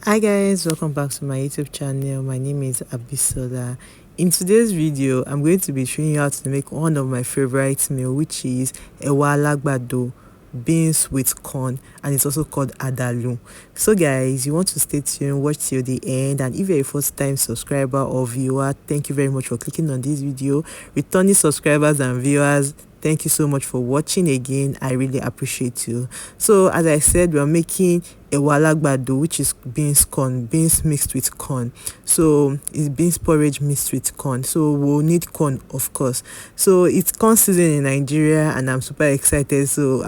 Hi guys, welcome back to my YouTube channel. My name is Abisola. In today's video, I'm going to be showing you how to make one of my favorite meal, which is ewa alagbado, beans with corn, and it's also called adaloo. So guys, you want to stay tuned, watch till the end, and if you're a first time subscriber or viewer, thank you very much for clicking on this video. Returning subscribers and viewers, thank you so much for watching again. I really appreciate you. So as I said, we're making ewa alagbado, which is beans mixed with corn. So it's beans porridge mixed with corn. So we'll need corn, of course. So it's corn season in Nigeria, and I'm super excited. So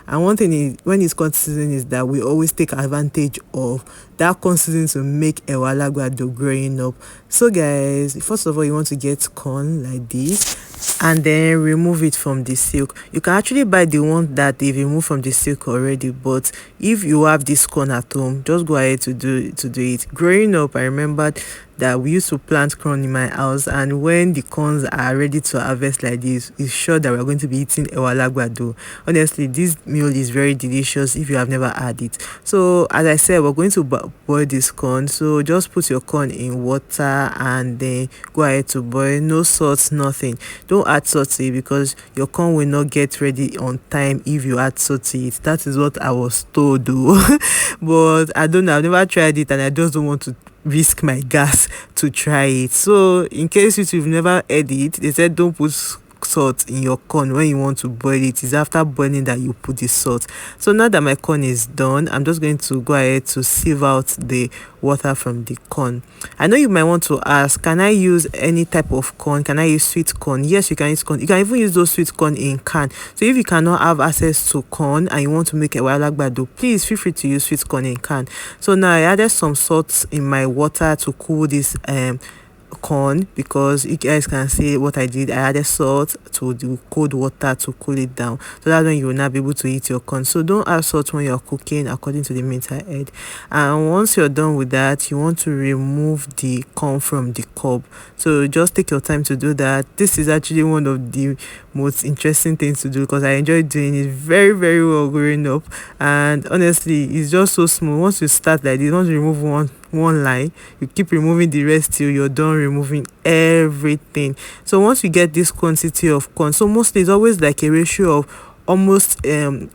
and one thing is, when it's corn season, is that we always take advantage of that corn season to make ewa alagbado growing up. So guys, first of all, you want to get corn like this and then remove it from the silk. You can actually buy the one that they've removed from the silk already, but if you have this corn at home, just go ahead to do it. Growing up, I remembered that we used to plant corn in my house, and when the corns are ready to harvest like this, it's sure that we're going to be eating ewa alagbado. Honestly, this meal is very delicious if you have never had it. So as I said, we're going to boil this corn. So just put your corn in water and then go ahead to boil. No salt, nothing. Don't add salt to it because your corn will not get ready on time if you add salt to it. That is what I was told though. But I don't know, I've never tried it, and I just don't want to risk my gas to try it. So in case you've never heard it, they said don't put salt in your corn when you want to boil it. It's after boiling that you put the salt. So now that my corn is done, I'm just going to go ahead to sieve out the water from the corn. I know you might want to ask, can I use any type of corn? Can I use sweet corn? Yes, you can use corn. You can even use those sweet corn in can. So if you cannot have access to corn and you want to make ewa alagbado, please feel free to use sweet corn in can. So now I added some salt in my water to cool this corn, because you guys can see what I did. I added salt to the cold water to cool it down, so that when you will not be able to eat your corn. So don't add salt when you're cooking, according to the meat I ate. And once you're done with that, you want to remove the corn from the cob. So just take your time to do that. This is actually one of the most interesting things to do because I enjoy doing it very, very well growing up. And honestly, it's just so smooth. Once you start like this, once you remove one line, you keep removing the rest till you're done removing everything. So once you get this quantity of corn, so mostly it's always like a ratio of almost a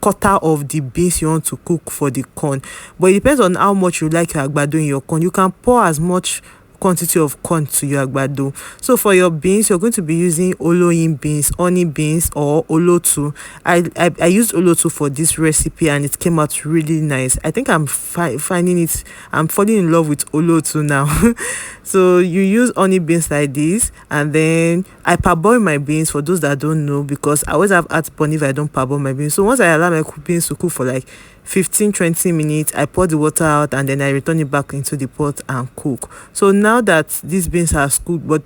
quarter of the beans you want to cook for the corn, but it depends on how much you like your agbado in your corn. You can pour as much quantity of corn to your agbado. So for your beans, you're going to be using oloyin beans, honey beans, or olotu. I used olotu for this recipe and it came out really nice. I think I'm falling in love with olotu now. So you use honey beans like this, and then I parboil my beans, for those that don't know, because I always have heartburn if I don't parboil my beans. So once I allow my beans to cook for like 15-20 minutes, I pour the water out and then I return it back into the pot and cook. So now that these beans are cooked, but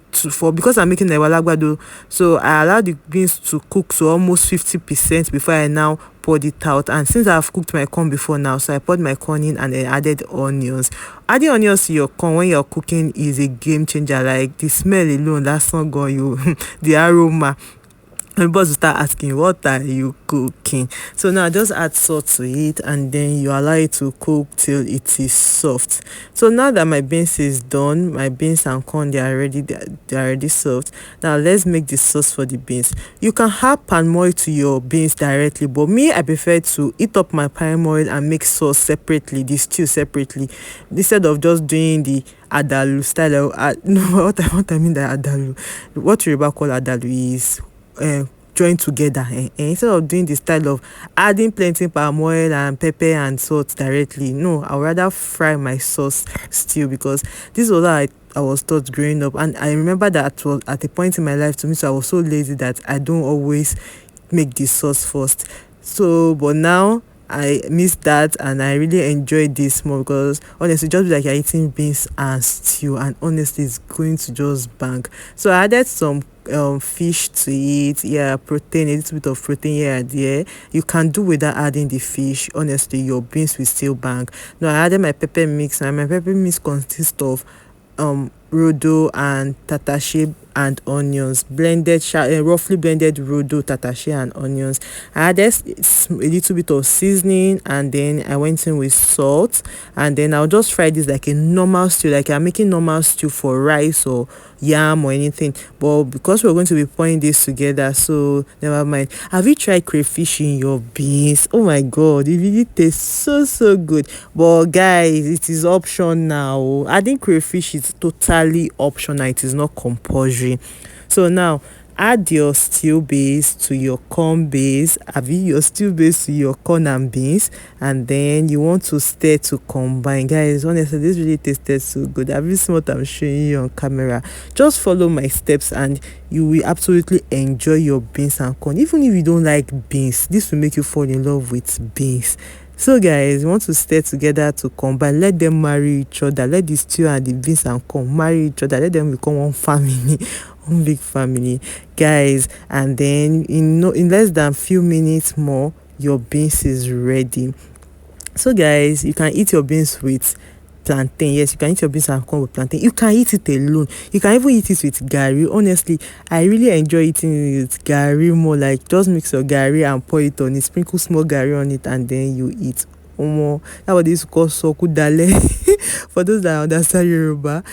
because I'm making ewa alagbado, so I allow the beans to cook to almost 50% before I now poured it out. And since I've cooked my corn before now, so I poured my corn in and then added onions. Adding onions to your corn when you're cooking is a game changer. Like the smell alone, that's not going you the aroma. And boss will start asking, what are you cooking? So now just add salt to it and then you allow it to cook till it is soft. So now that my beans is done, my beans and corn, they are already soft. Now let's make the sauce for the beans. You can add palm oil to your beans directly, but me, I prefer to heat up my palm oil and make sauce separately, the stew separately, instead of just doing the adalu style. No, what I mean by adalu, what Yoruba call adalu is join together, instead of doing the style of adding plenty palm oil and pepper and salt directly. No, I would rather fry my sauce still, because this was how I was taught growing up. And I remember that was at a point in my life to me, so I was so lazy that I don't always make the sauce first. So but now I miss that and I really enjoy this more, because honestly, just like you're eating beans and stew, and honestly it's going to just bang. So I added some fish to it, protein, a little bit of protein here and there. You can do without adding the fish. Honestly, your beans will still bang. Now I added my pepper mix, and my pepper mix consists of rodo and tatashe and onions, blended roughly blended rodo, tatashe and onions. I added a little bit of seasoning, and then I went in with salt, and then I'll just fry this like a normal stew, like I'm making normal stew for rice or yam or anything. But because we're going to be pouring this together, so never mind. Have you tried crayfish in your beans? Oh my god, it really tastes so good. But guys, it is option now. Adding crayfish is totally optional, it is not compulsory. So now add your stew base to your corn base, your stew base to your corn and beans, and then you want to stir to combine. Guys, honestly, this really tasted so good. Have you seen what I'm showing you on camera? Just follow my steps and you will absolutely enjoy your beans and corn. Even if you don't like beans, this will make you fall in love with beans. So guys, you want to stay together to combine, let them marry each other, let the stew and the beans and corn marry each other, let them become one family, one big family, guys. And then in less than few minutes more, your beans is ready. So guys, you can eat your beans with plantain. Yes, you can eat your beans and corn with plantain. You can eat it alone. You can even eat it with gari. Honestly, I really enjoy eating it with gari more. Like, just mix your gari and pour it on it, sprinkle small gari on it, and then you eat. Omo, that what this called soku dale. For those that understand Yoruba,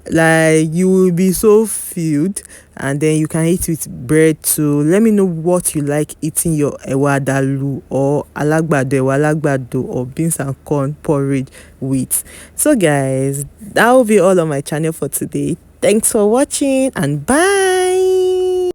like, you will be so filled, and then you can eat with bread too. Let me know what you like eating your adalu or alagbado or beans and corn porridge with. So guys, that will be all on my channel for today. Thanks for watching, and bye.